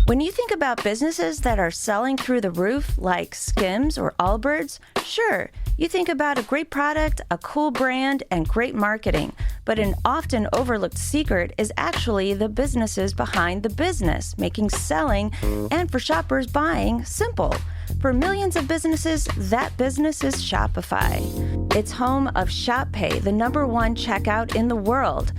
When you think about businesses that are selling through the roof, like Skims or Allbirds, sure, you think about a great product, a cool brand, and great marketing. But an often overlooked secret is actually the businesses behind the business, making selling and for shoppers buying simple. For millions of businesses, that business is Shopify. It's home of Shop Pay, the #1 checkout in the world.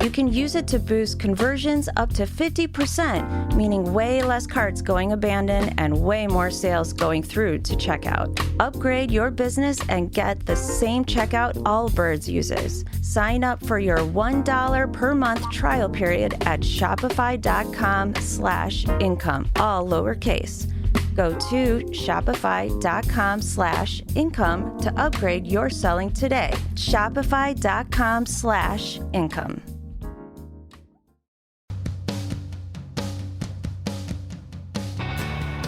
You can use it to boost conversions up to 50%, meaning way less carts going abandoned and way more sales going through to checkout. Upgrade your business and get the same checkout Allbirds uses. Sign up for your $1 per month trial period at shopify.com/income, all lowercase. Go to shopify.com/income to upgrade your selling today. Shopify.com/income.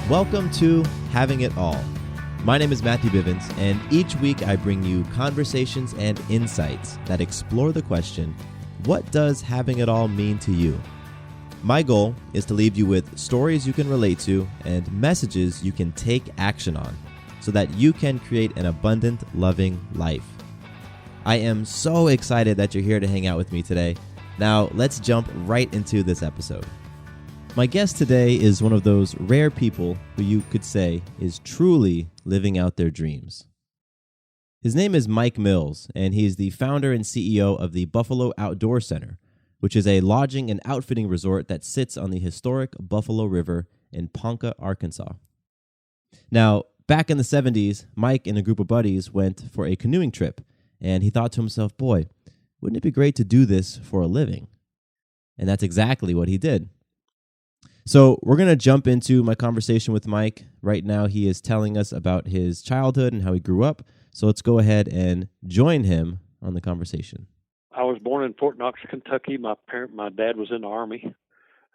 Welcome to Having It All. My name is Matthew Bivens, and each week I bring you conversations and insights that explore the question, what does having it all mean to you? My goal is to leave you with stories you can relate to and messages you can take action on so that you can create an abundant, loving life. I am so excited that you're here to hang out with me today. Now, let's jump right into this episode. My guest today is one of those rare people who you could say is truly living out their dreams. His name is Mike Mills, and he's the founder and CEO of the Buffalo Outdoor Center, which is a lodging and outfitting resort that sits on the historic Buffalo River in Ponca, Arkansas. Now, back in the 70s, Mike and a group of buddies went for a canoeing trip, and he thought to himself, boy, wouldn't it be great to do this for a living? And that's exactly what he did. So we're going to jump into my conversation with Mike. Right now, he is telling us about his childhood and how he grew up. So let's go ahead and join him on the conversation. I was born in Fort Knox, Kentucky. My dad was in the Army,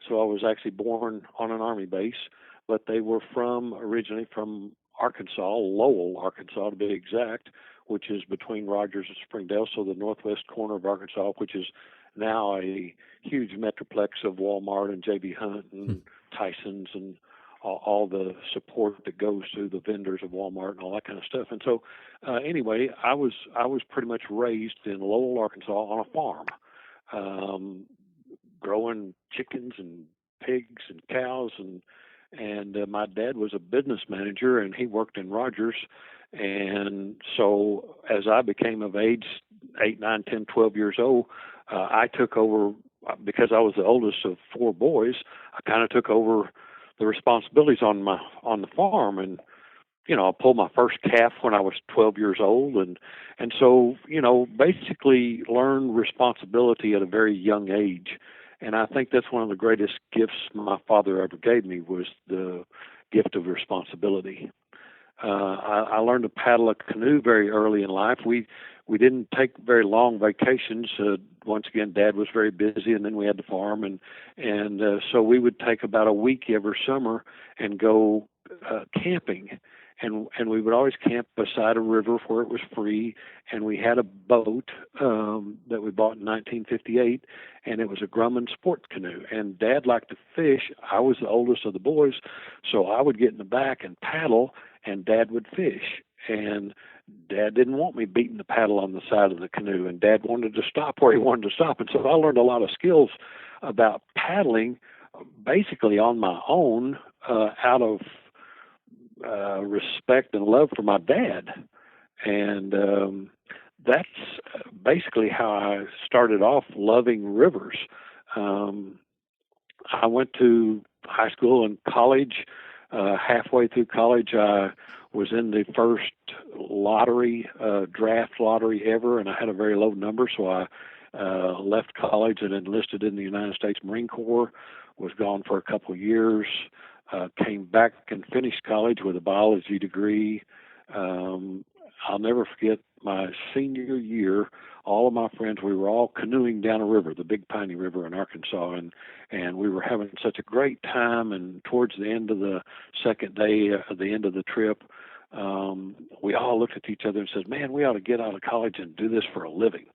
so I was actually born on an Army base. But they were originally from Arkansas, Lowell, Arkansas to be exact, which is between Rogers and Springdale, so the northwest corner of Arkansas, which is now a huge metroplex of Walmart and J.B. Hunt and Tyson's and all the support that goes to the vendors of Walmart and all that kind of stuff. And so, anyway, I was pretty much raised in Lowell, Arkansas, on a farm, growing chickens and pigs and cows, and my dad was a business manager, and he worked in Rogers. And so, as I became of age, 8, 9, 10, 12 years old, I took over, because I was the oldest of 4 boys. I kind of took over the responsibilities on the farm, and I pulled my first calf when I was 12 years old, and so basically learned responsibility at a very young age. And I think that's one of the greatest gifts my father ever gave me, was the gift of responsibility. I learned to paddle a canoe very early in life. We didn't take very long vacations. Once again, Dad was very busy, and then we had the farm, and so we would take about a week every summer and go camping, and we would always camp beside a river where it was free. And we had a boat that we bought in 1958, and it was a Grumman sport canoe. And Dad liked to fish. I was the oldest of the boys, so I would get in the back and paddle, and Dad would fish. And Dad didn't want me beating the paddle on the side of the canoe, and Dad wanted to stop where he wanted to stop. And so I learned a lot of skills about paddling basically on my own, out of respect and love for my dad. And that's basically how I started off loving rivers. I went to high school and college. Halfway through college, I was in the first draft lottery ever, and I had a very low number, so I left college and enlisted in the United States Marine Corps, was gone for a couple of years, came back and finished college with a biology degree. I'll never forget my senior year. All of my friends, we were all canoeing down a river, the Big Piney River in Arkansas, and we were having such a great time. And towards the end of the second day, at the end of the trip, we all looked at each other and said, man, we ought to get out of college and do this for a living.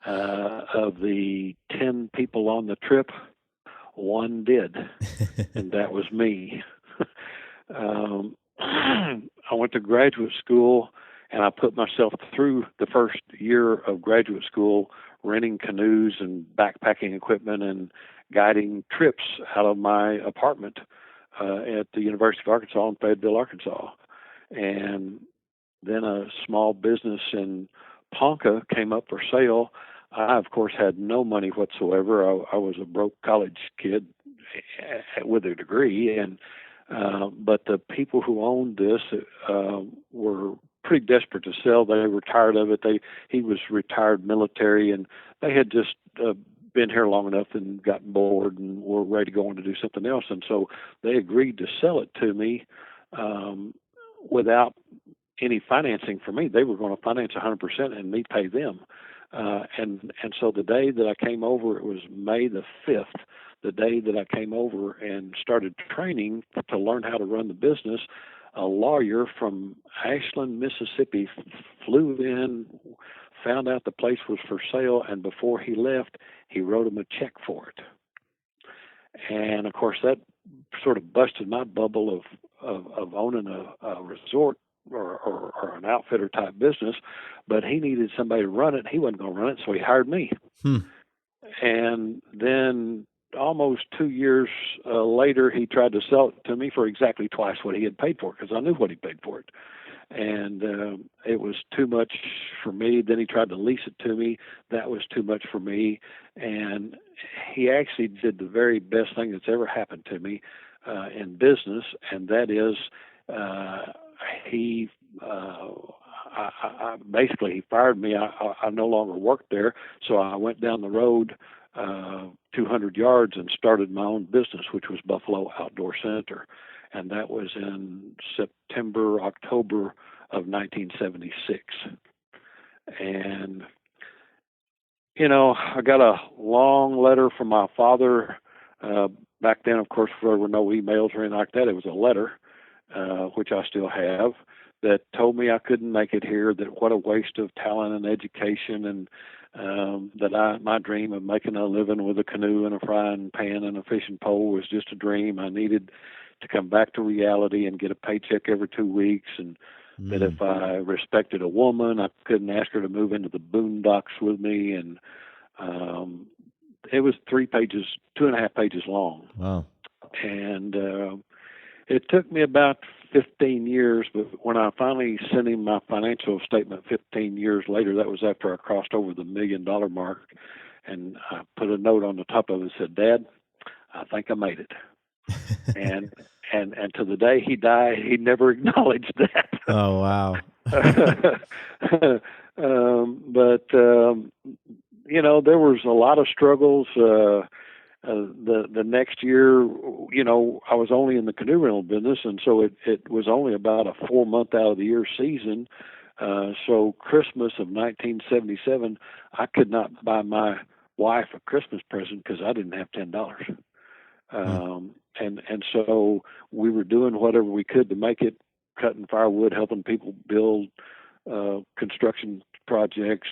Of the 10 people on the trip, one did, and that was me. I went to graduate school, and I put myself through the first year of graduate school renting canoes and backpacking equipment and guiding trips out of my apartment at the University of Arkansas in Fayetteville, Arkansas. And then a small business in Ponca came up for sale. I, of course, had no money whatsoever. I was a broke college kid with a degree, and but the people who owned this were pretty desperate to sell. They were tired of it. He was retired military, and they had just been here long enough and gotten bored and were ready to go on to do something else. And so they agreed to sell it to me without any financing for me. They were going to finance 100% and me pay them. And so the day that I came over, it was May the 5th, the day that I came over and started training to learn how to run the business. A lawyer from Ashland, Mississippi flew in, found out the place was for sale, and before he left, he wrote him a check for it. And of course, that sort of busted my bubble of owning a resort or an outfitter type business, but he needed somebody to run it. He wasn't going to run it, so he hired me. And then almost 2 years later, he tried to sell it to me for exactly twice what he had paid for it, because I knew what he paid for it. And it was too much for me. Then he tried to lease it to me. That was too much for me. And he actually did the very best thing that's ever happened to me in business, and that is he basically he fired me. I no longer worked there, so I went down the road 200 yards and started my own business, which was Buffalo Outdoor Center. And that was in September, October of 1976. And, you know, I got a long letter from my father. Back then, of course, there were no emails or anything like that. It was a letter, which I still have, that told me I couldn't make it here, that what a waste of talent and education, and that my dream of making a living with a canoe and a frying pan and a fishing pole was just a dream. I needed to come back to reality and get a paycheck every 2 weeks, and that if I respected a woman, I couldn't ask her to move into the boondocks with me. And it was 2.5 pages long. Wow. And it took me about 15 years, but when I finally sent him my financial statement 15 years later, that was after I crossed over the $1 million mark, and I put a note on the top of it that said, "Dad, I think I made it." and to the day he died, he never acknowledged that. Oh, wow. But you know, there was a lot of struggles. The next year, you know, I was only in the canoe rental business, and so it was only about a 4-month out of the year season. So Christmas of 1977, I could not buy my wife a Christmas present because I didn't have $10. And so we were doing whatever we could to make it, cutting firewood, helping people build construction projects,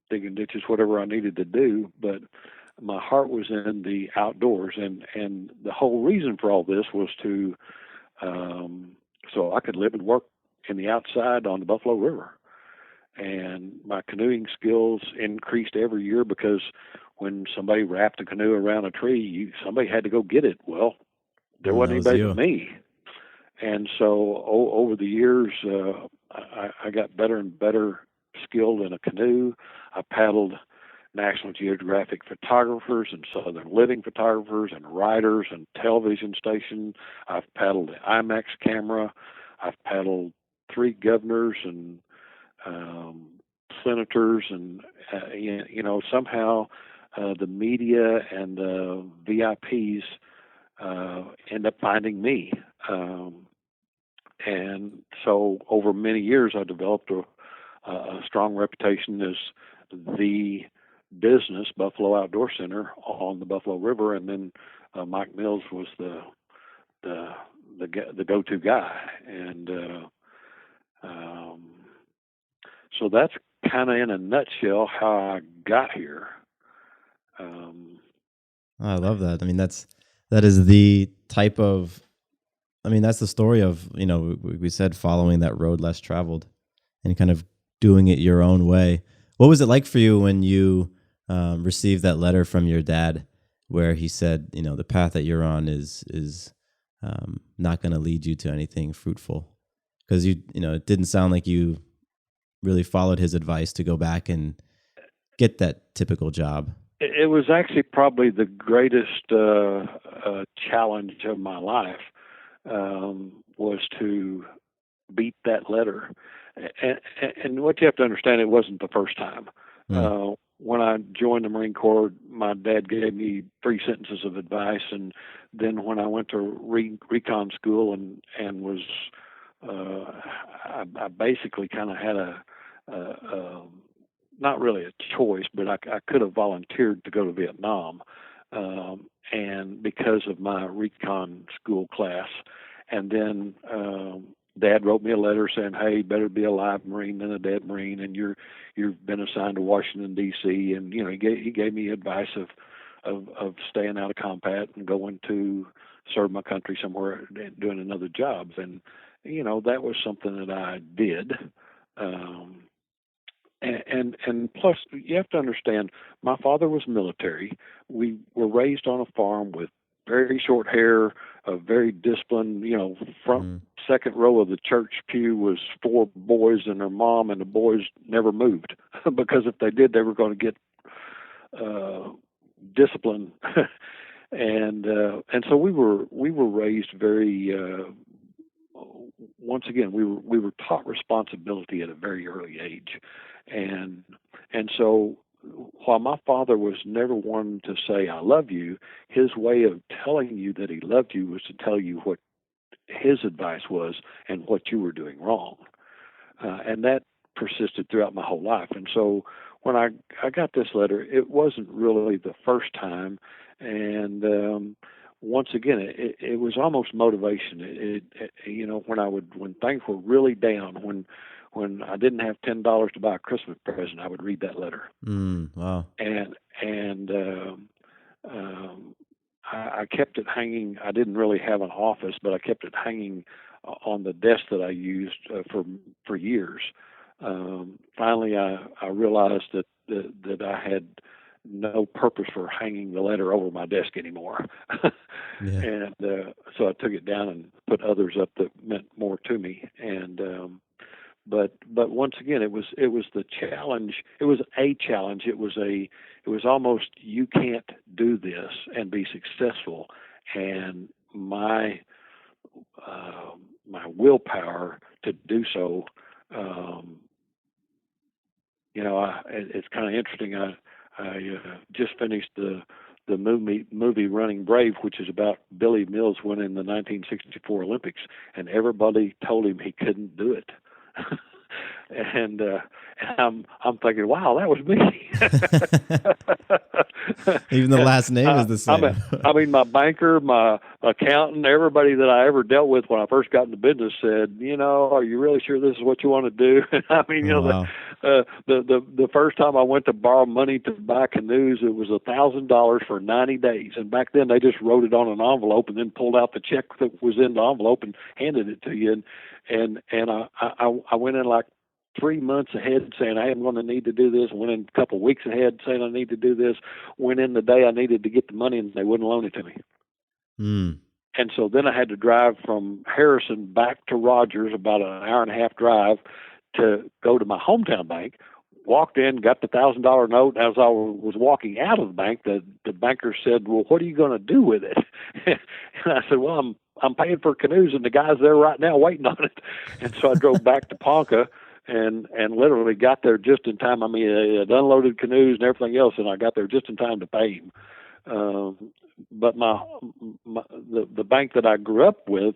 digging ditches, whatever I needed to do. But my heart was in the outdoors, and the whole reason for all this was to so I could live and work in the outside on the Buffalo River. And my canoeing skills increased every year, because when somebody wrapped a canoe around a tree, somebody had to go get it. Well, there wasn't anybody but me. And so over the years, I got better and better skilled in a canoe. I paddled National Geographic photographers and Southern Living photographers and writers and television stations. I've paddled the IMAX camera. I've paddled 3 governors and senators, and you know, somehow the media and the VIPs end up finding me. And so over many years, I developed a strong reputation as the business Buffalo Outdoor Center on the Buffalo River. And then Mike Mills was the go-to guy. And so that's kind of in a nutshell how I got here. I love that. I mean, that's That is the type of, I mean, that's the story of, you know, we said following that road less traveled and kind of doing it your own way. What was it like for you when you received that letter from your dad where he said, you know, the path that you're on is not going to lead you to anything fruitful? Because you know, it didn't sound like you really followed his advice to go back and get that typical job. It was actually probably the greatest challenge of my life, was to beat that letter. And what you have to understand, it wasn't the first time. When I joined the Marine Corps, my dad gave me 3 sentences of advice, and then when I went to recon school and was, I basically kind of had a not really a choice, but I could have volunteered to go to Vietnam, and because of my recon school class, and then Dad wrote me a letter saying, "Hey, better be a live Marine than a dead Marine, and you've been assigned to Washington D.C." And you know, he gave me advice of staying out of combat and going to serve my country somewhere, doing another job. And you know, that was something that I did. And plus, you have to understand, my father was military. We were raised on a farm with very short hair, a very disciplined, you know, front second row of the church pew was 4 boys and their mom, and the boys never moved because if they did, they were going to get disciplined. and so we were raised very. Once again, we were taught responsibility at a very early age, and so while my father was never one to say "I love you," his way of telling you that he loved you was to tell you what his advice was and what you were doing wrong, and that persisted throughout my whole life. And so when I got this letter, it wasn't really the first time, and once again, it was almost motivation. You know, when things were really down, when I didn't have $10 to buy a Christmas present, I would read that letter. Wow. And I kept it hanging. I didn't really have an office, but I kept it hanging on the desk that I used for years. Finally, I realized that I had no purpose for hanging the letter over my desk anymore. Yeah. And so I took it down and put others up that meant more to me. And but once again, it was the challenge. It was a challenge. It was almost, you can't do this and be successful. And my willpower to do so. You know, it's kind of interesting. I just finished the movie Running Brave, which is about Billy Mills winning the 1964 Olympics, and everybody told him he couldn't do it. And I'm thinking, wow, that was me. Even the last name is the same. I mean, my banker, my accountant, everybody that I ever dealt with when I first got into business said, you know, are you really sure this is what you want to do? I mean, you know, wow. the first time I went to borrow money to buy canoes, it was $1,000 for 90 days. And back then they just wrote it on an envelope and then pulled out the check that was in the envelope and handed it to you. And I went in like 3 months ahead saying I am going to need to do this. Went in a couple of weeks ahead saying I need to do this. Went in the day I needed to get the money and they wouldn't loan it to me. And so then I had to drive from Harrison back to Rogers, about an hour and a half drive, to go to my hometown bank. Walked in, got the $1,000 note. As I was walking out of the bank, the banker said, "Well, what are you going to do with it?" And I said, "Well, I'm paying for canoes, and the guy's there right now waiting on it." And so I drove back to Ponca and literally got there just in time. I mean, it unloaded canoes and everything else, and I got there just in time to pay him. But the bank that I grew up with,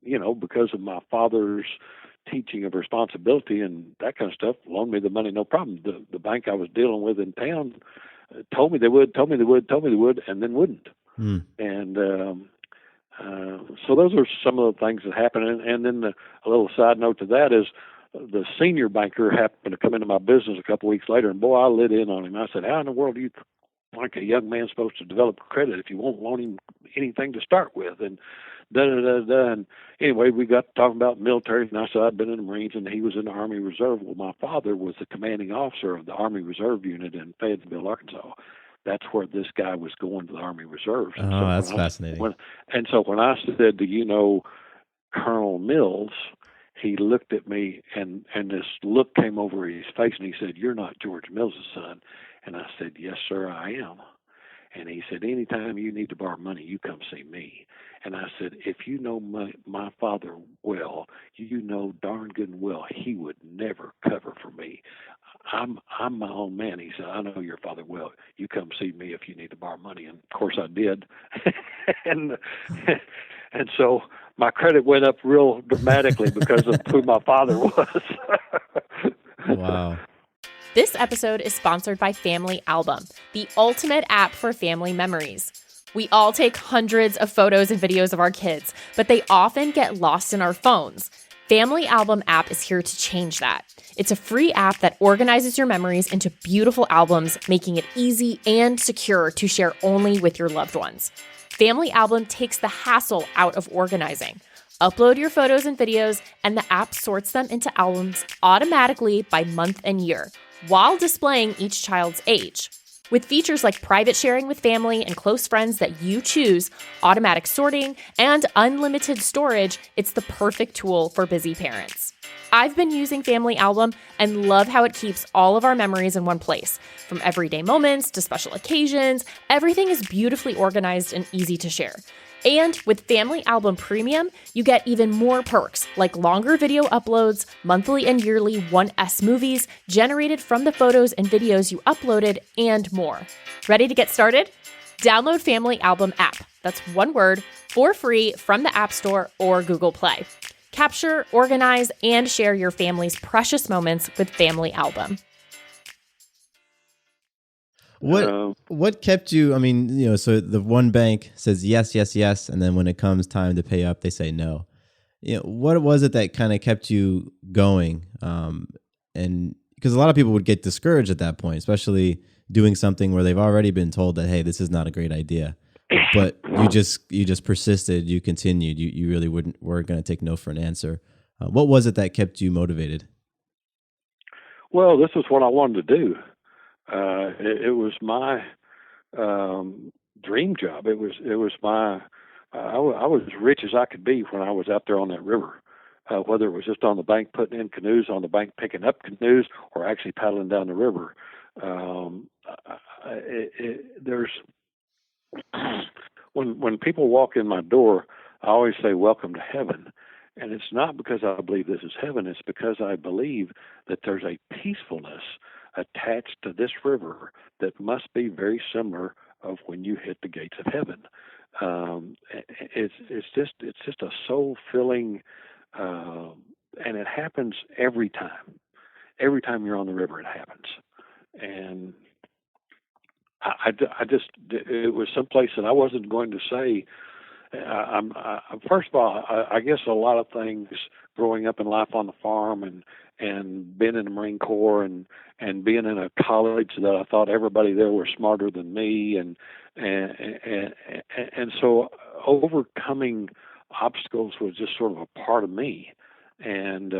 you know, because of my father's teaching of responsibility and that kind of stuff, loaned me the money, no problem. The bank I was dealing with in town told me they would, and then wouldn't. And so those are some of the things that happened. And then a little side note to that is the senior banker happened to come into my business a couple of weeks later, and boy, I lit in on him. I said, "How in the world do you like a young man's supposed to develop credit if you won't loan him anything to start with, and da da da da. And anyway, we got talking about military, and I said I'd been in the Marines, and he was in the Army Reserve. Well, my father was the commanding officer of the Army Reserve unit in Fayetteville, Arkansas. That's where this guy was going to the Army Reserves. Oh, so that's fascinating. So when I said, "Do you know Colonel Mills?" he looked at me, and this look came over his face, and he said, "You're not George Mills' son." And I said, "Yes, sir, I am." And he said, "Anytime you need to borrow money, you come see me." And I said, "If you know my father well, you know darn good and well he would never cover for me. I'm my own man." He said, "I know your father well. You come see me if you need to borrow money." And of course I did. and and so my credit went up real dramatically because of who my father was. Wow. This episode is sponsored by Family Album, the ultimate app for family memories. We all take hundreds of photos and videos of our kids, but they often get lost in our phones. Family Album app is here to change that. It's a free app that organizes your memories into beautiful albums, making it easy and secure to share only with your loved ones. Family Album takes the hassle out of organizing. Upload your photos and videos, and the app sorts them into albums automatically by month and year, while displaying each child's age. With features like private sharing with family and close friends that you choose, automatic sorting, and unlimited storage, it's the perfect tool for busy parents. I've been using Family Album and love how it keeps all of our memories in one place. From everyday moments to special occasions, everything is beautifully organized and easy to share. And with Family Album Premium, you get even more perks like longer video uploads, monthly and yearly 1S movies generated from the photos and videos you uploaded, and more. Ready to get started? Download Family Album app. That's one word, for free from the App Store or Google Play. Capture, organize, and share your family's precious moments with Family Album. What kept you? I mean, so the one bank says yes, yes, yes, and then when it comes time to pay up, they say no. What was it that kind of kept you going? And because a lot of people would get discouraged at that point, especially doing something where they've already been told that, hey, this is not a great idea. But you just persisted, you continued, you really weren't going to take no for an answer. What was it that kept you motivated? Well, this is what I wanted to do. It was my dream job. It was my. I was as rich as I could be when I was out there on that river. Whether it was just on the bank putting in canoes, on the bank picking up canoes, or actually paddling down the river. There's when people walk in my door, I always say, "Welcome to heaven." And it's not because I believe this is heaven. It's because I believe that there's a peacefulness attached to this river that must be very similar of when you hit the gates of heaven. It's just a soul filling, and it happens every time. Every time you're on the river, it happens. And it was someplace that I wasn't going to say. First of all, I guess a lot of things growing up in life on the farm and being in the Marine Corps and being in a college that I thought everybody there was smarter than me, and so overcoming obstacles was just sort of a part of me, and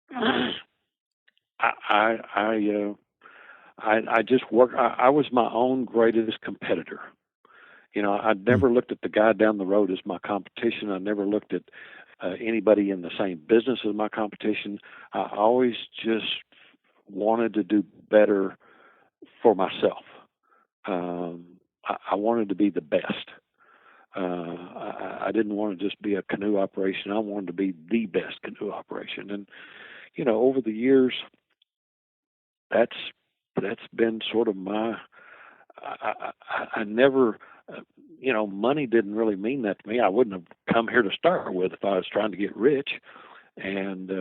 I just worked. I was my own greatest competitor. I never looked at the guy down the road as my competition. I never looked at anybody in the same business as my competition. I always just wanted to do better for myself. I wanted to be the best. I didn't want to just be a canoe operation. I wanted to be the best canoe operation. And, over the years, that's been sort of my, I never, money didn't really mean that to me. I wouldn't have come here to start with if I was trying to get rich. And,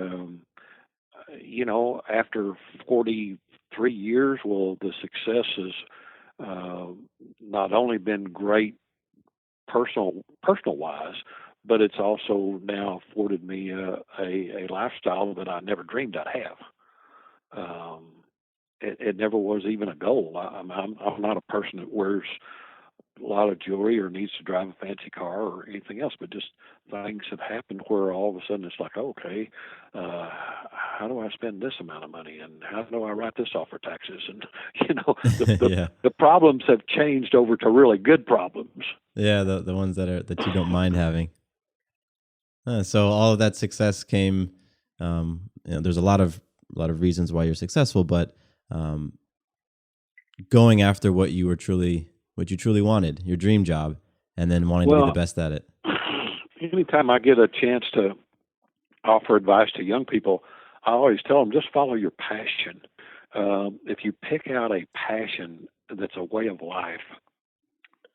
after 43 years, well, the success has not only been great personal wise, but it's also now afforded me a lifestyle that I never dreamed I'd have. it never was even a goal. I'm not a person that wears a lot of jewelry or needs to drive a fancy car or anything else, but just things have happened where all of a sudden it's like, okay, how do I spend this amount of money, and how do I write this off for taxes? And Yeah. the problems have changed over to really good problems. Yeah, the ones that you don't mind having. So all of that success came. There's a lot of reasons why you're successful, but going after what you truly wanted, your dream job, and then wanting to be the best at it. Anytime I get a chance to offer advice to young people, I always tell them, just follow your passion. If you pick out a passion that's a way of life,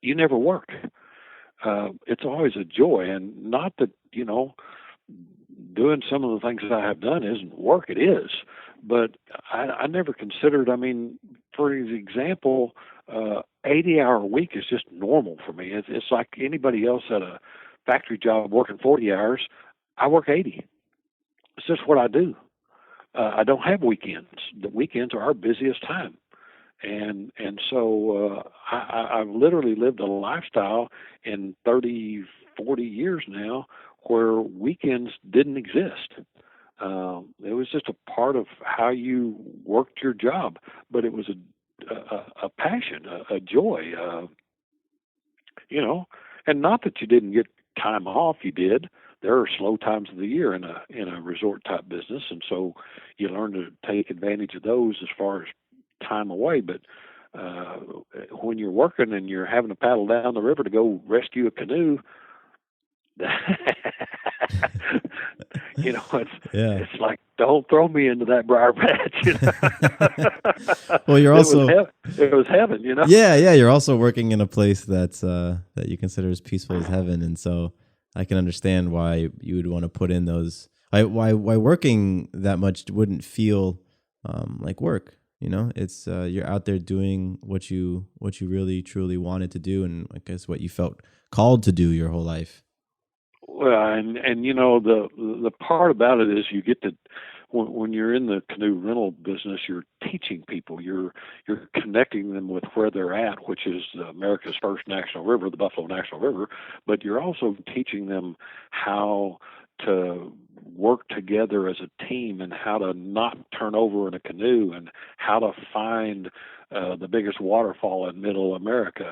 you never work. It's always a joy, and not that, doing some of the things that I have done isn't work. It is, but I never considered, for example, 80-hour week is just normal for me. It's like anybody else at a factory job working 40 hours. I work 80. It's just what I do. I don't have weekends. The weekends are our busiest time. And so I've literally lived a lifestyle in 30, 40 years now where weekends didn't exist. It was just a part of how you worked your job, but it was a passion, a joy, and not that you didn't get time off. You did. There are slow times of the year in a resort type business, and so you learn to take advantage of those as far as time away. But when you're working and you're having to paddle down the river to go rescue a canoe, it's like, don't throw me into that briar patch. Well, you're also it was heaven, Yeah, you're also working in a place that's that you consider as peaceful as heaven, and so I can understand why you would want to put in those. Why working that much wouldn't feel like work. It's you're out there doing what you really truly wanted to do, and I guess what you felt called to do your whole life. Well, and the part about it is you get to, when you're in the canoe rental business, you're teaching people, you're connecting them with where they're at, which is America's first national river, the Buffalo National River, but you're also teaching them how to work together as a team and how to not turn over in a canoe and how to find the biggest waterfall in middle America.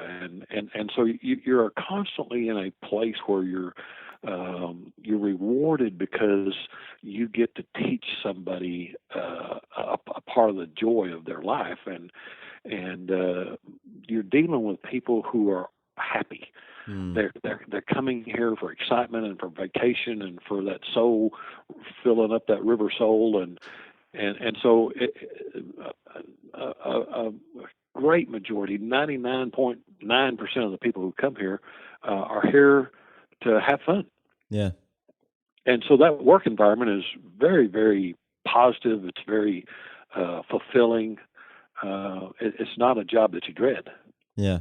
And so you're constantly in a place where you're rewarded because you get to teach somebody a part of the joy of their life, and you're dealing with people who are happy. They're coming here for excitement and for vacation and for that soul, filling up that river soul, and so a great majority, 99.9% of the people who come here are here to have fun. Yeah. And so that work environment is very, very positive. It's very fulfilling. It's not a job that you dread. Yeah.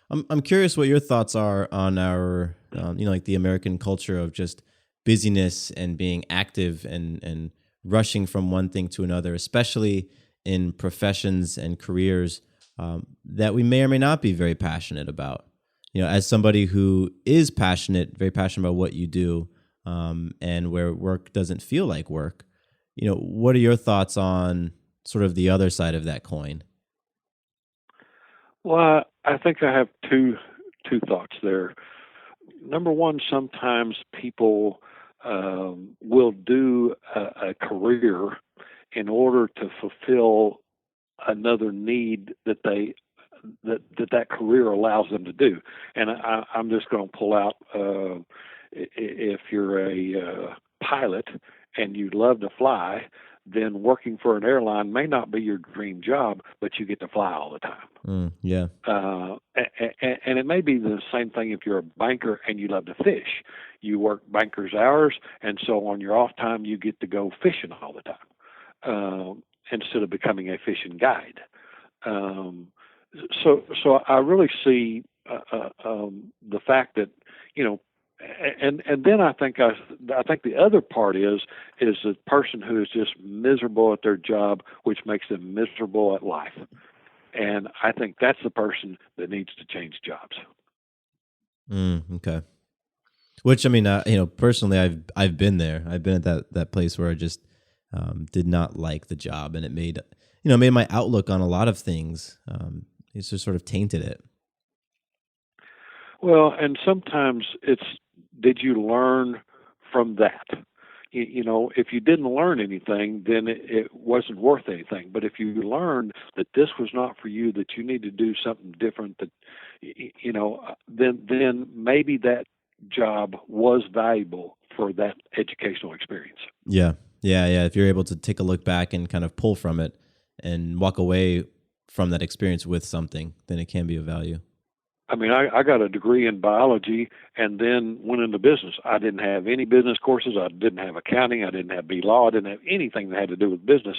I'm curious what your thoughts are on our, like the American culture of just busyness and being active and rushing from one thing to another, especially in professions and careers that we may or may not be very passionate about. As somebody who is very passionate about what you do, and where work doesn't feel like work, what are your thoughts on sort of the other side of that coin? Well, I think I have two thoughts there. Number one, sometimes people will do a career in order to fulfill another need that that career allows them to do. And I'm just going to pull out, if you're a pilot and you love to fly, then working for an airline may not be your dream job, but you get to fly all the time. Yeah. And it may be the same thing if you're a banker and you love to fish. You work banker's hours, and so on your off time, you get to go fishing all the time, instead of becoming a fishing guide. So I really see the fact that, and then I think the other part is the person who is just miserable at their job, which makes them miserable at life. And I think that's the person that needs to change jobs. Okay. Which, I mean, personally, I've been there. I've been at that place where I just did not like the job, and it made my outlook on a lot of things. It's just sort of tainted it. Well, and sometimes it's, did you learn from that? If you didn't learn anything, then it wasn't worth anything. But if you learned that this was not for you, that you need to do something different, that, then maybe that job was valuable for that educational experience. Yeah. If you're able to take a look back and kind of pull from it and walk away from that experience with something, then it can be of value. I mean, I got a degree in biology and then went into business. I didn't have any business courses. I didn't have accounting. I didn't have B-law. I didn't have anything that had to do with business.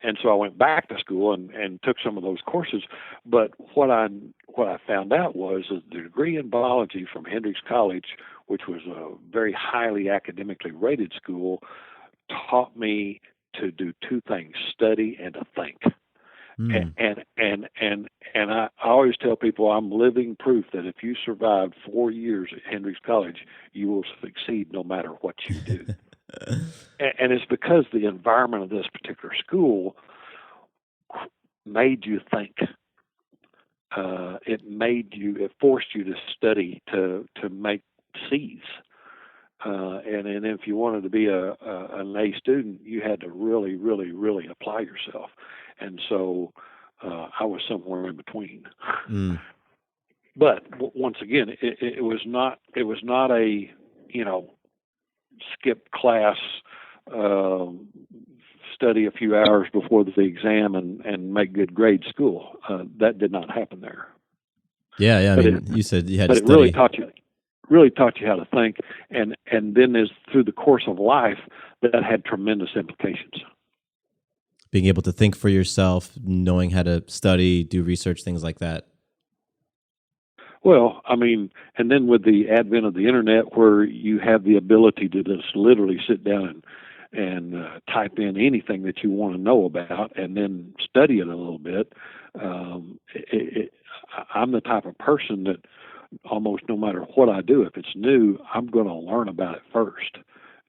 And so I went back to school and took some of those courses. But what I found out was that the degree in biology from Hendrix College, which was a very highly academically rated school, taught me to do two things: study and to think. And I always tell people I'm living proof that if you survived 4 years at Hendrix College, you will succeed no matter what you do. And it's because the environment of this particular school made you think. It forced you to study to make C's. And if you wanted to be an A student, you had to really, really, really apply yourself. And so I was somewhere in between. But once again, it was not a skip class, study a few hours before the exam and make good grade school. That did not happen there. Yeah. I mean, you said you had to study. But it really taught you how to think, and then through the course of life, that had tremendous implications. Being able to think for yourself, knowing how to study, do research, things like that. Well, I mean, and then with the advent of the internet, where you have the ability to just literally sit down and type in anything that you want to know about, and then study it a little bit. I'm the type of person that almost no matter what I do, if it's new, I'm going to learn about it first,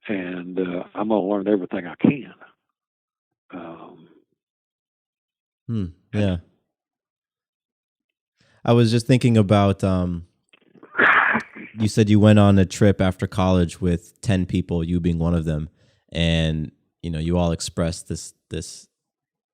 and I'm going to learn everything I can. Yeah. I was just thinking about, you said you went on a trip after college with 10 people, you being one of them. And, you all expressed this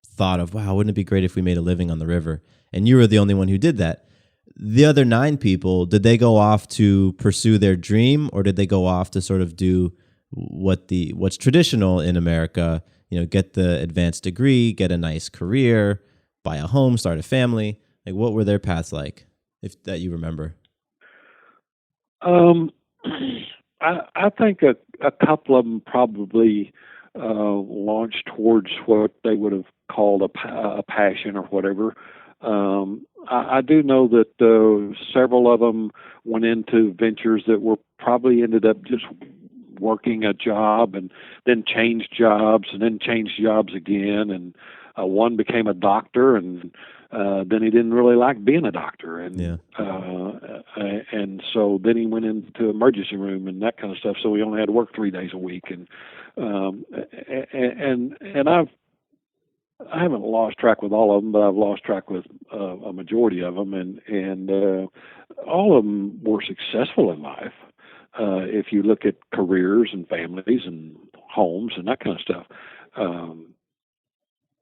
thought of, wow, wouldn't it be great if we made a living on the river? And you were the only one who did that. The other 9 people, did they go off to pursue their dream, or did they go off to sort of do what's traditional in America, get the advanced degree, get a nice career, buy a home, start a family? Like, what were their paths like, if that you remember? I think a couple of them probably launched towards what they would have called a passion or whatever. I do know that several of them went into ventures that were probably ended up just working a job and then changed jobs and then changed jobs again. And one became a doctor, and then he didn't really like being a doctor. And and so then he went into emergency room and that kind of stuff. So he only had to work 3 days a week. And I haven't lost track with all of them, but I've lost track with a majority of them, and all of them were successful in life. If you look at careers and families and homes and that kind of stuff,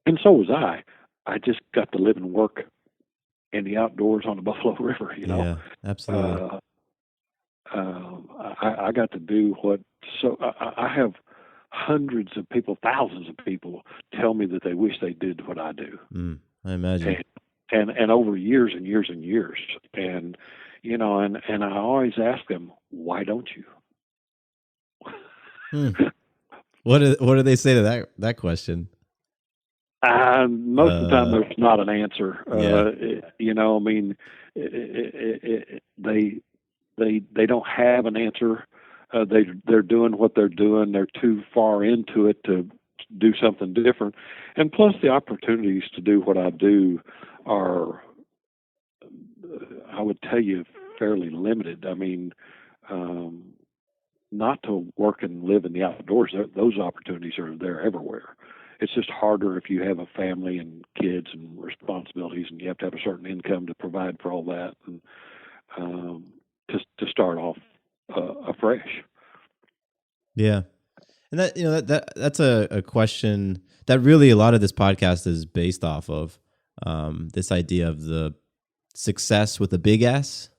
and so was I. I just got to live and work in the outdoors on the Buffalo River. Yeah, absolutely. I got to do what. So I have hundreds of people, thousands of people tell me that they wish they did what I do. I imagine. And over years and years and years. And, and I always ask them, why don't you? What do they say to that question? Most of the time there's not an answer. They don't have an answer. they're doing what they're doing. They're too far into it to do something different. And plus, the opportunities to do what I do are, I would tell you, fairly limited. I mean, not to work and live in the outdoors, those opportunities are there everywhere. It's just harder if you have a family and kids and responsibilities, and you have to have a certain income to provide for all that, and to start off afresh. Yeah. And that's a question that really a lot of this podcast is based off of, this idea of the success with a big S.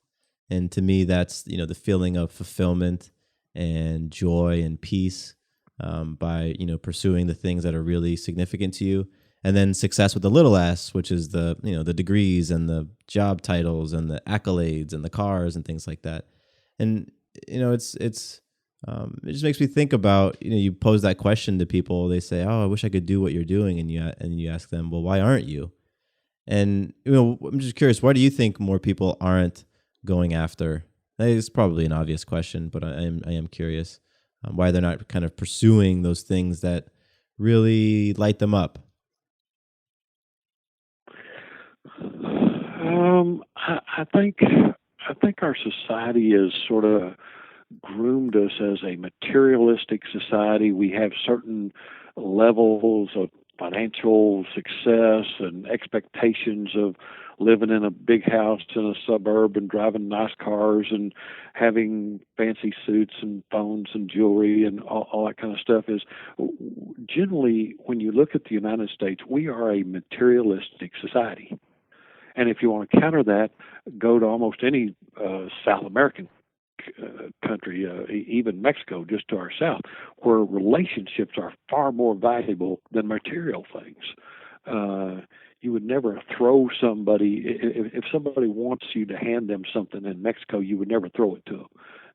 And to me, that's, the feeling of fulfillment and joy and peace, by, pursuing the things that are really significant to you. And then success with a little s, which is the, the degrees and the job titles and the accolades and the cars and things like that. And, it just makes me think about, you pose that question to people, they say, oh, I wish I could do what you're doing. And you ask them, well, why aren't you? And, I'm just curious, why do you think more people aren't going after? It's probably an obvious question, but I am curious, why they're not kind of pursuing those things that really light them up. I think our society has sort of groomed us as a materialistic society. We have certain levels of financial success and expectations of living in a big house in a suburb and driving nice cars and having fancy suits and phones and jewelry and all that kind of stuff. Is generally, when you look at the United States, we are a materialistic society. And if you want to counter that, go to almost any South American country, even Mexico, just to our south, where relationships are far more valuable than material things. You would never throw somebody, if somebody wants you to hand them something in Mexico, you would never throw it to them.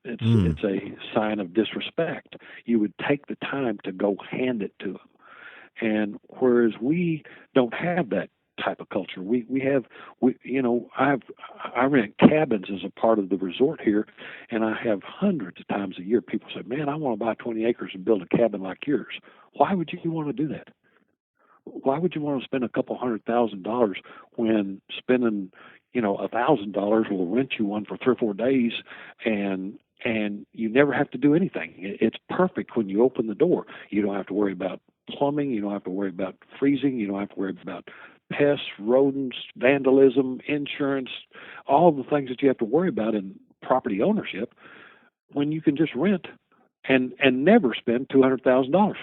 It's a sign of disrespect. You would take the time to go hand it to them. And whereas we don't have that type of culture. I rent cabins as a part of the resort here, and I have hundreds of times a year people say, man, I want to buy 20 acres and build a cabin like yours. Why would you want to do that? Why would you want to spend a couple $100,000 when spending, $1,000 will rent you one for 3 or 4 days, and you never have to do anything. It's perfect when you open the door. You don't have to worry about plumbing. You don't have to worry about freezing. You don't have to worry about pests, rodents, vandalism, insurance, all the things that you have to worry about in property ownership, when you can just rent and never spend $200,000.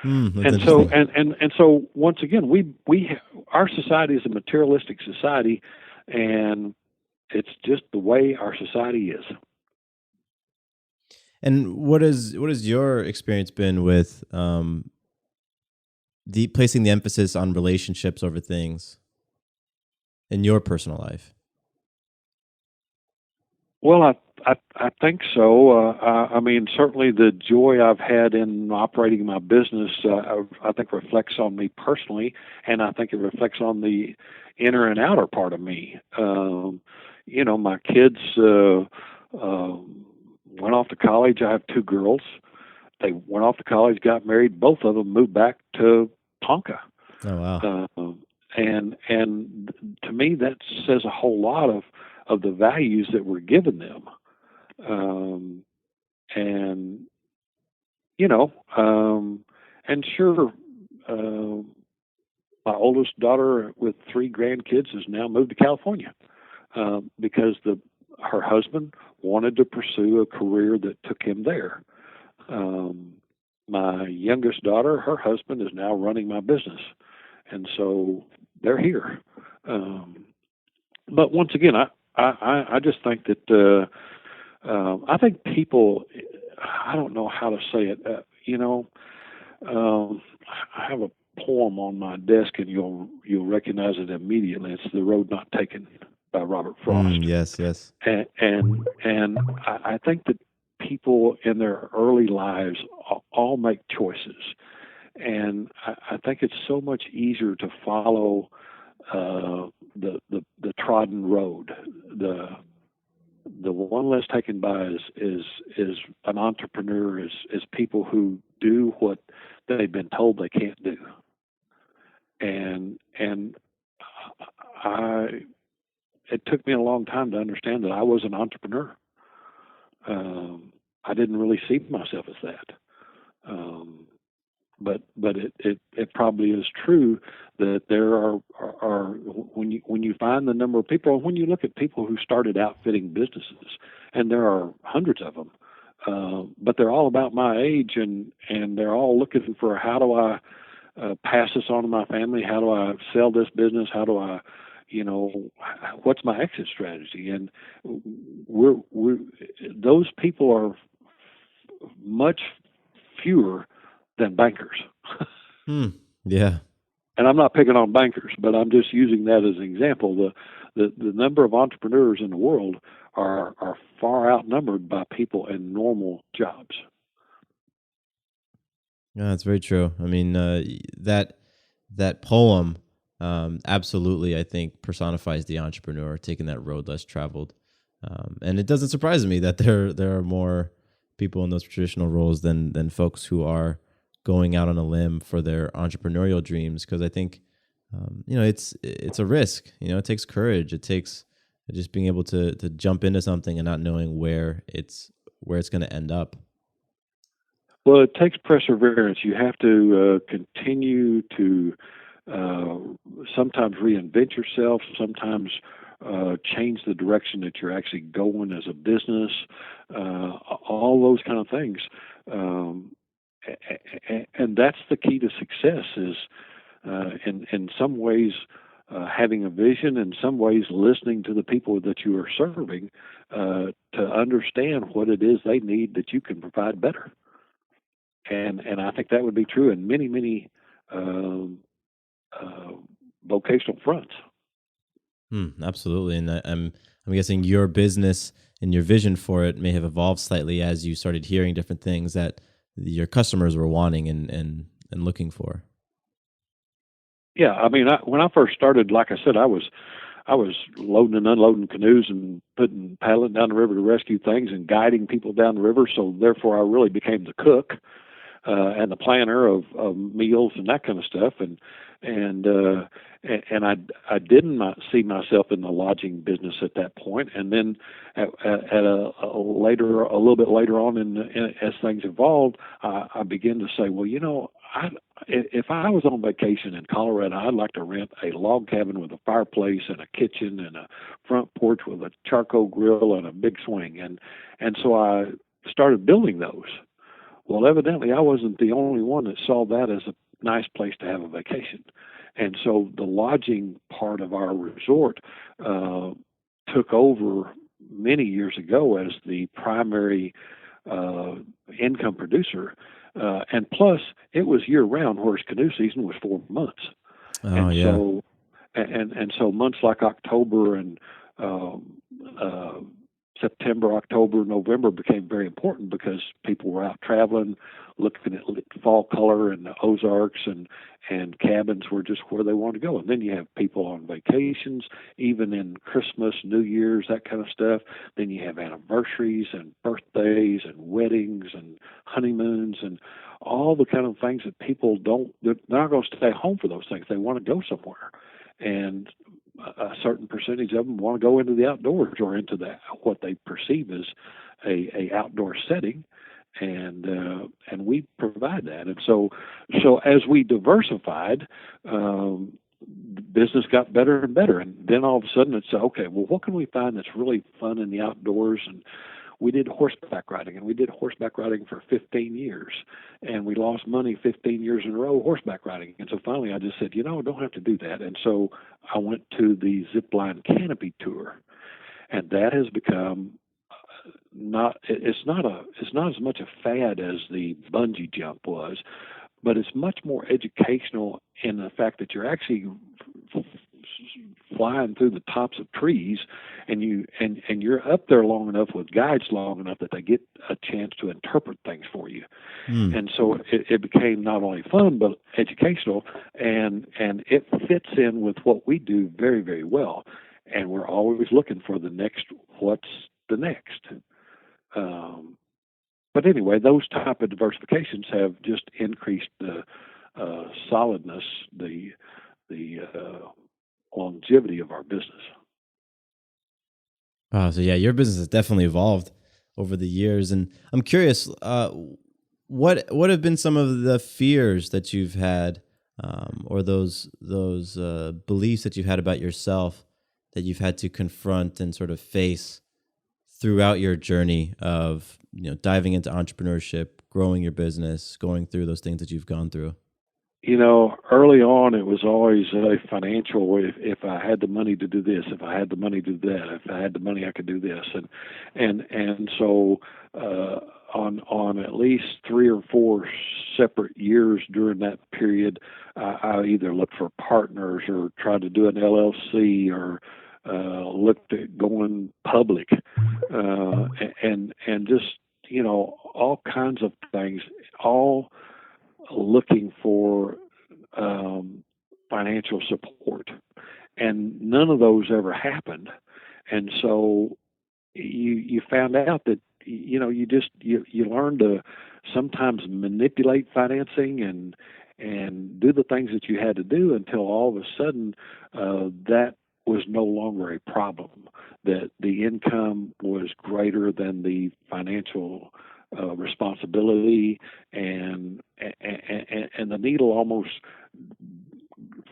And so once again, our society is a materialistic society, and it's just the way our society is. And what has your experience been with placing the emphasis on relationships over things in your personal life? Well, I think so. I mean, certainly the joy I've had in operating my business, I think reflects on me personally, and I think it reflects on the inner and outer part of me. My kids went off to college. I have 2 girls. They went off to college, got married. Both of them moved back to Ponca. Oh, wow. And to me, that says a whole lot of the values that we're giving them. And sure, my oldest daughter with 3 grandkids has now moved to California because her husband wanted to pursue a career that took him there. My youngest daughter, her husband is now running my business, and so they're here. But once again, I just think that I think people, I don't know how to say it. I have a poem on my desk, and you'll recognize it immediately. It's "The Road Not Taken" by Robert Frost. Yes. And I think that people in their early lives all make choices, and I think it's so much easier to follow the trodden road, the one less taken by is an entrepreneur is people who do what they've been told they can't do. And it took me a long time to understand that I was an entrepreneur. I didn't really see myself as that. But it probably is true that there are when you find the number of people, when you look at people who started outfitting businesses, and there are hundreds of them, but they're all about my age, and they're all looking for, how do I pass this on to my family? How do I sell this business? How do I, what's my exit strategy? And we're those people are much fewer than bankers. Yeah. And I'm not picking on bankers, but I'm just using that as an example. The number of entrepreneurs in the world are far outnumbered by people in normal jobs. Yeah, that's very true. I mean, that poem absolutely, I think, personifies the entrepreneur taking that road less traveled. And it doesn't surprise me that there are more people in those traditional roles than folks who are going out on a limb for their entrepreneurial dreams. Because I think, it's a risk. It takes courage. It takes just being able to jump into something and not knowing where it's going to end up. Well, it takes perseverance. You have to continue to sometimes reinvent yourself, sometimes change the direction that you're actually going as a business, all those kind of things. And that's the key to success is in some ways having a vision, in some ways listening to the people that you are serving to understand what it is they need that you can provide better. And I think that would be true in many, many vocational fronts. Absolutely. And I'm guessing your business and your vision for it may have evolved slightly as you started hearing different things that your customers were wanting and looking for. Yeah, I mean, when I first started, like I said, I was loading and unloading canoes and paddling down the river to rescue things and guiding people down the river. So therefore, I really became the cook and the planner of meals and that kind of stuff. And I didn't see myself in the lodging business at that point. And then at a little bit later on, as things evolved, I began to say, well, if I was on vacation in Colorado, I'd like to rent a log cabin with a fireplace and a kitchen and a front porch with a charcoal grill and a big swing. And so I started building those. Well, evidently, I wasn't the only one that saw that as a nice place to have a vacation. And so the lodging part of our resort took over many years ago as the primary income producer. And plus, it was year-round, whereas canoe season was 4 months. Oh, yeah. So, and so months like October and September, October, November became very important because people were out traveling, looking at fall color, and the Ozarks and cabins were just where they wanted to go. And then you have people on vacations, even in Christmas, New Year's, that kind of stuff. Then you have anniversaries and birthdays and weddings and honeymoons and all the kind of things that they're not going to stay home for those things. They want to go somewhere. And a certain percentage of them want to go into the outdoors or into what they perceive as a outdoor setting, and we provide that. And so as we diversified, business got better and better. And then all of a sudden it's okay. Well, what can we find that's really fun in the outdoors? And we did horseback riding, and we did horseback riding for 15 years, and we lost money 15 years in a row horseback riding. And so finally I just said, I don't have to do that. And so I went to the zipline canopy tour, and that has become it's not as much a fad as the bungee jump was, but it's much more educational in the fact that you're actually flying through the tops of trees, and you're up there long enough with guides long enough that they get a chance to interpret things for you. And so it became not only fun but educational, and it fits in with what we do very, very well. And we're always looking for what's the anyway, those type of diversifications have just increased the solidness, the longevity of our business. Wow. So yeah, your business has definitely evolved over the years, and I'm curious, what have been some of the fears that you've had, or those beliefs that you've had about yourself that you've had to confront and sort of face throughout your journey of diving into entrepreneurship, growing your business, going through those things that you've gone through? Early on, it was always financial. If I had the money to do this, if I had the money to do that, if I had the money, I could do this, and so on at least 3 or 4 separate years during that period, I either looked for partners or tried to do an LLC or looked at going public, and just all kinds of things, all looking for financial support, and none of those ever happened. And so you found out that you learn to sometimes manipulate financing and do the things that you had to do until all of a sudden that was no longer a problem, that the income was greater than the financial responsibility, and the needle almost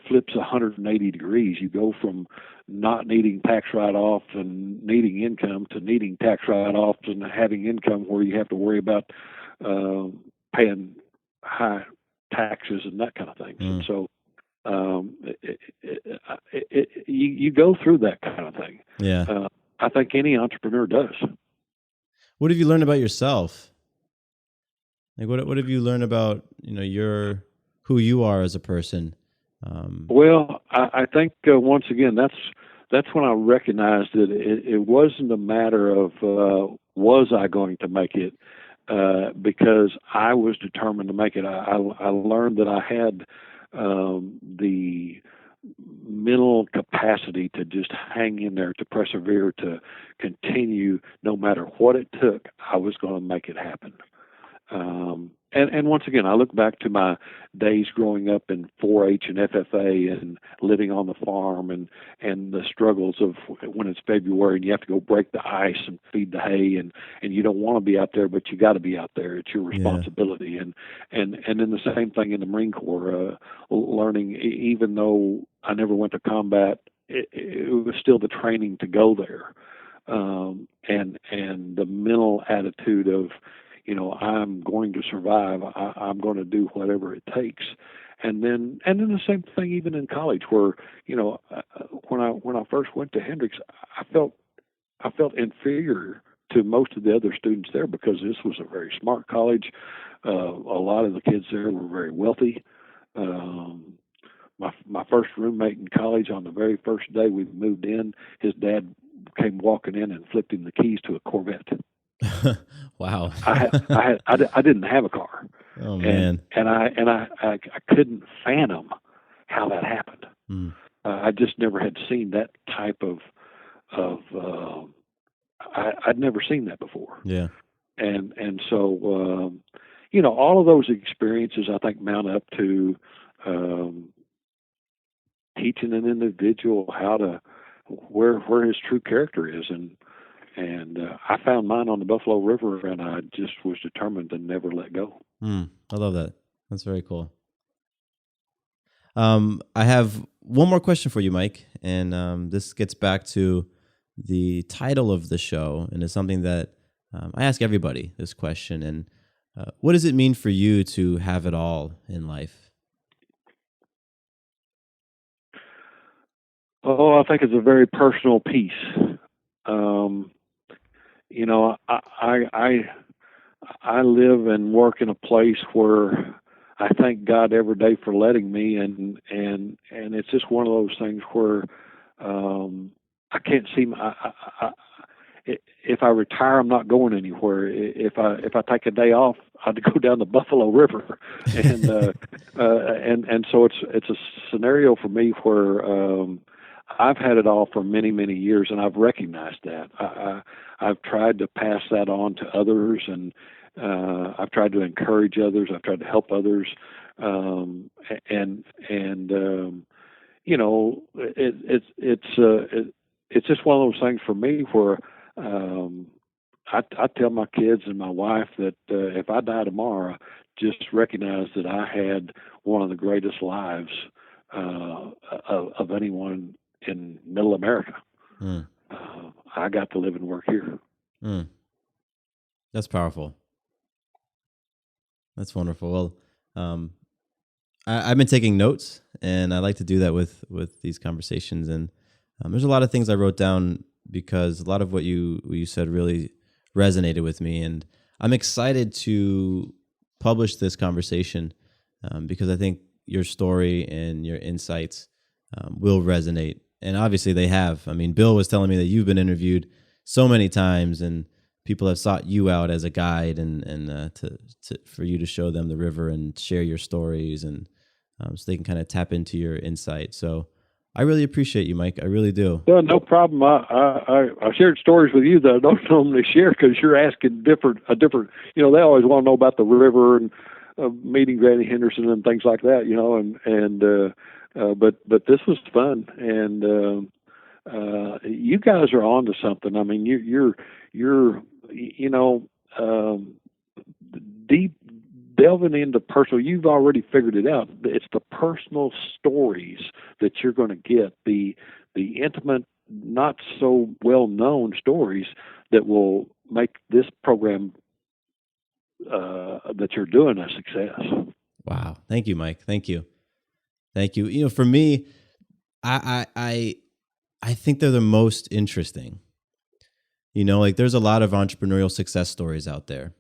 flips 180 degrees. You go from not needing tax write-off and needing income to needing tax write-offs and having income where you have to worry about paying high taxes and that kind of thing. And so you go through that kind of thing. Yeah. I think any entrepreneur does. What have you learned about yourself? Like, what have you learned about who you are as a person? Well, I think once again that's when I recognized that it wasn't a matter of was I going to make it, because I was determined to make it. I learned that I had the mental capacity to just hang in there, to persevere, to continue no matter what it took. I was going to make it happen. And once again, I look back to my days growing up in 4-H and FFA and living on the farm and the struggles of when it's February and you have to go break the ice and feed the hay, and you don't want to be out there, but you got to be out there. It's your responsibility. Yeah. And then the same thing in the Marine Corps, learning, even though I never went to combat, it was still the training to go there. And the mental attitude of, I'm going to survive. I'm going to do whatever it takes. And then the same thing even in college, where when I first went to Hendrix, I felt inferior to most of the other students there because this was a very smart college. A lot of the kids there were very wealthy. My first roommate in college, on the very first day we moved in, his dad came walking in and flipped him the keys to a Corvette. Wow. I didn't have a car. Oh man. And I couldn't fathom how that happened. I just never had seen that type of I'd never seen that before. Yeah. And so all of those experiences I think mount up to teaching an individual how to where his true character is, and I found mine on the Buffalo River, and I just was determined to never let go. I love that. That's very cool. I have one more question for you, Mike, and this gets back to the title of the show, and it's something that I ask everybody this question. And what does it mean for you to have it all in life? Oh, I think it's a very personal piece. I live and work in a place where I thank God every day for letting me, and it's just one of those things where I can't see if I retire, I'm not going anywhere. If I take a day off, I'd go down the Buffalo River, and so it's a scenario for me where I've had it all for many, many years, and I've recognized that. I've tried to pass that on to others, and I've tried to encourage others. I've tried to help others, and it's just one of those things for me where I tell my kids and my wife that if I die tomorrow, just recognize that I had one of the greatest lives of anyone in Middle America. Mm. I got to live and work here. Mm. That's powerful. That's wonderful. Well, I've been taking notes, and I like to do that with these conversations. And there's a lot of things I wrote down because a lot of what you said really resonated with me, and I'm excited to publish this conversation because I think your story and your insights will resonate, and obviously they have. I mean, Bill was telling me that you've been interviewed so many times, and people have sought you out as a guide, and for you to show them the river and share your stories, and so they can kind of tap into your insight. So I really appreciate you, Mike. I really do. Yeah, no problem. I shared stories with you that I don't normally share because you're asking different. They always want to know about the river and meeting Granny Henderson and things like that. But this was fun, and you guys are on to something. I mean, you're deep delving into personal. You've already figured it out. It's the personal stories that you're going to get, the intimate, not so well known stories that will make this program that you're doing a success. Wow. Thank you, Mike. Thank you. For me, I think they're the most interesting. There's a lot of entrepreneurial success stories out there,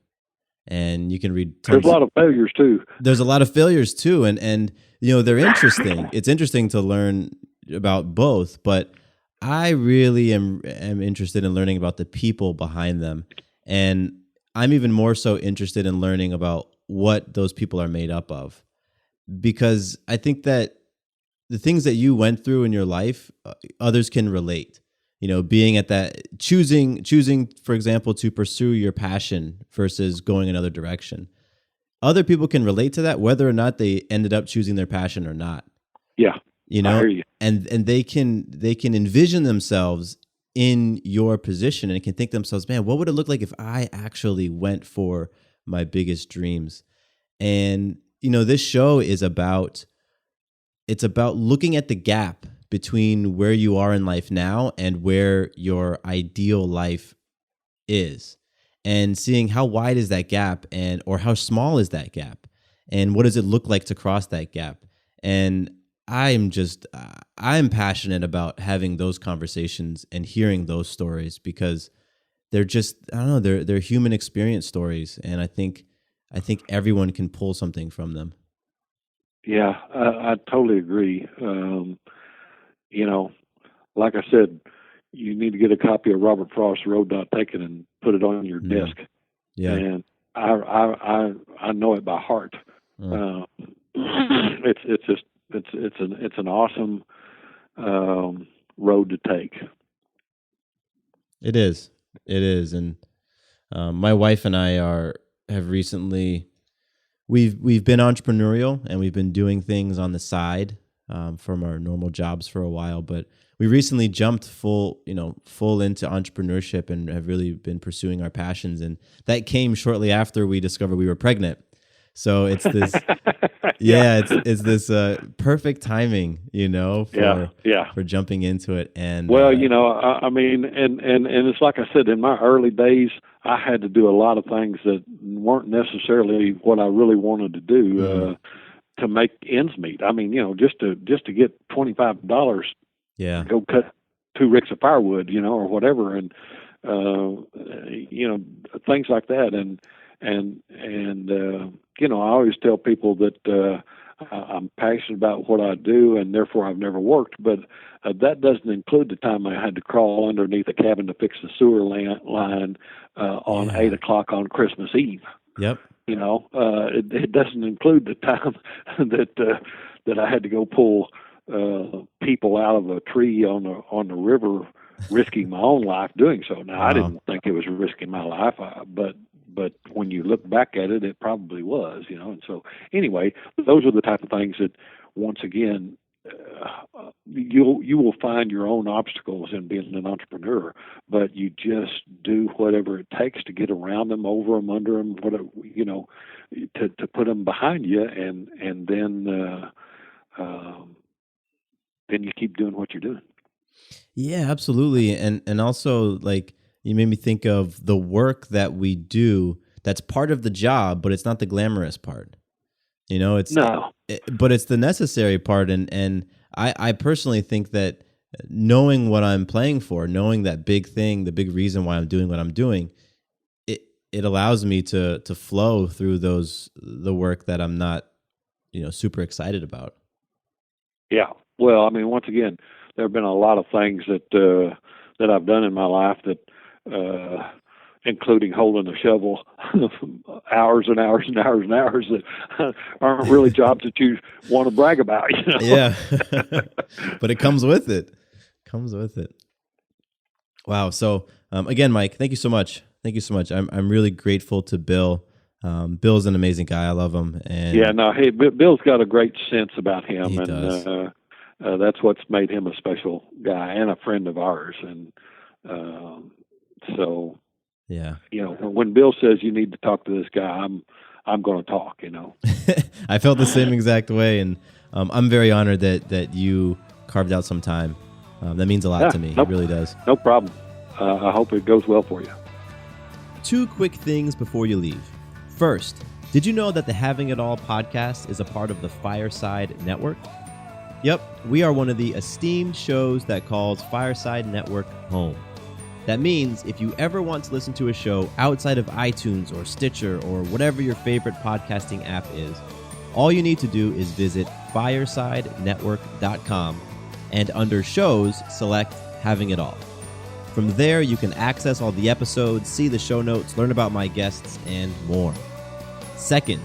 and you can read tons. There's a lot of failures too. There's a lot of failures too, and they're interesting. It's interesting to learn about both, but I really am interested in learning about the people behind them, and I'm even more so interested in learning about what those people are made up of, because I think that the things that you went through in your life, others can relate. Being at that, choosing, for example, to pursue your passion versus going another direction. Other people can relate to that, whether or not they ended up choosing their passion or not. Yeah, I hear you. And they can envision themselves in your position and can think to themselves, man, what would it look like if I actually went for my biggest dreams? And this show is about looking at the gap between where you are in life now and where your ideal life is, and seeing how wide is that gap, or how small is that gap, and what does it look like to cross that gap. And I'm passionate about having those conversations and hearing those stories, because they're just, I don't know, they're human experience stories, and I think everyone can pull something from them. Yeah, I totally agree. Like I said, you need to get a copy of Robert Frost's Road Not Taken and put it on your desk. Yeah. And I know it by heart. It's an awesome road to take. It is, and my wife and I have recently we've been entrepreneurial, and we've been doing things on the side from our normal jobs for a while, but we recently jumped full into entrepreneurship and have really been pursuing our passions, and that came shortly after we discovered we were pregnant. So it's this, it's this perfect timing, for jumping into it. And I mean, and it's like I said, in my early days, I had to do a lot of things that weren't necessarily what I really wanted to do to make ends meet. I mean, just to get $25, go cut 2 ricks of firewood, or whatever, and things like that, and I always tell people that I'm passionate about what I do, and therefore I've never worked, but that doesn't include the time I had to crawl underneath a cabin to fix the sewer line on 8:00 on Christmas Eve. Yep. It doesn't include the time that I had to go pull people out of a tree on the river, risking my own life doing so. Now, I didn't think it was risking my life, but when you look back at it, it probably was, And so, anyway, those are the type of things that, once again, you will find your own obstacles in being an entrepreneur, but you just do whatever it takes to get around them, over them, under them, whatever, to put them behind you, and then you keep doing what you're doing. Yeah, absolutely. And also, like, you made me think of the work that we do that's part of the job, but it's not the glamorous part. But it's the necessary part. And I personally think that knowing what I'm playing for, knowing that big thing, the big reason why I'm doing what I'm doing, it allows me to flow through the work that I'm not, super excited about. Yeah. Well, I mean, once again, there have been a lot of things that I've done in my life that, including holding a shovel hours and hours and hours and hours, that aren't really jobs that you want to brag about. Yeah, but it comes with it. Wow. So again, Mike, thank you so much. I'm really grateful to Bill. Bill's an amazing guy. I love him. And yeah, no, hey, Bill's got a great sense about him. He and does. That's what's made him a special guy and a friend of ours. And so, yeah, when Bill says you need to talk to this guy, I'm going to talk. I felt the same exact way, and I'm very honored that you carved out some time. That means a lot to me. It really does. No problem. I hope it goes well for you. 2 quick things before you leave. First, did you know that the Having It All podcast is a part of the Fireside Network? Yep, we are one of the esteemed shows that calls Fireside Network home. That means if you ever want to listen to a show outside of iTunes or Stitcher or whatever your favorite podcasting app is, all you need to do is visit firesidenetwork.com and under shows, select Having It All. From there, you can access all the episodes, see the show notes, learn about my guests, and more. Second,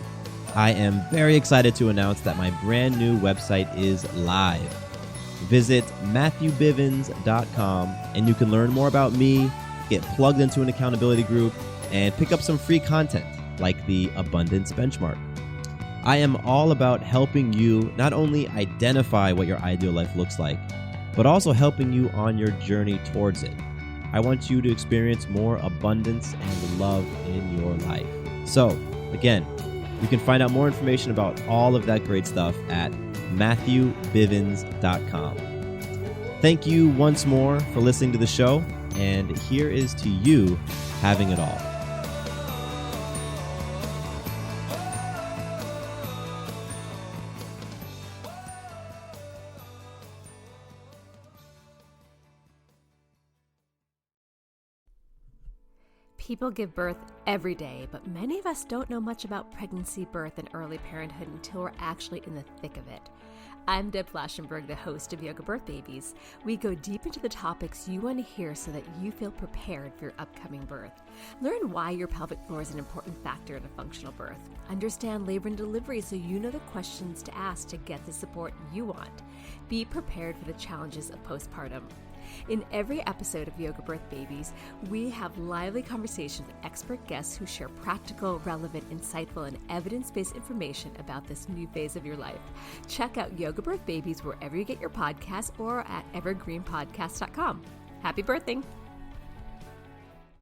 I am very excited to announce that my brand new website is live. Visit MatthewBivens.com and you can learn more about me, get plugged into an accountability group, and pick up some free content like the Abundance Benchmark. I am all about helping you not only identify what your ideal life looks like, but also helping you on your journey towards it. I want you to experience more abundance and love in your life. So, again, you can find out more information about all of that great stuff at MatthewBivens.com. Thank you once more for listening to the show, and here is to you having it all. People give birth every day, but many of us don't know much about pregnancy, birth, and early parenthood until we're actually in the thick of it. I'm Deb Flaschenberg, the host of Yoga Birth Babies. We go deep into the topics you want to hear so that you feel prepared for your upcoming birth. Learn why your pelvic floor is an important factor in a functional birth. Understand labor and delivery so you know the questions to ask to get the support you want. Be prepared for the challenges of postpartum. In every episode of Yoga Birth Babies, we have lively conversations with expert guests who share practical, relevant, insightful, and evidence-based information about this new phase of your life. Check out Yoga Birth Babies wherever you get your podcasts or at evergreenpodcast.com. Happy birthing!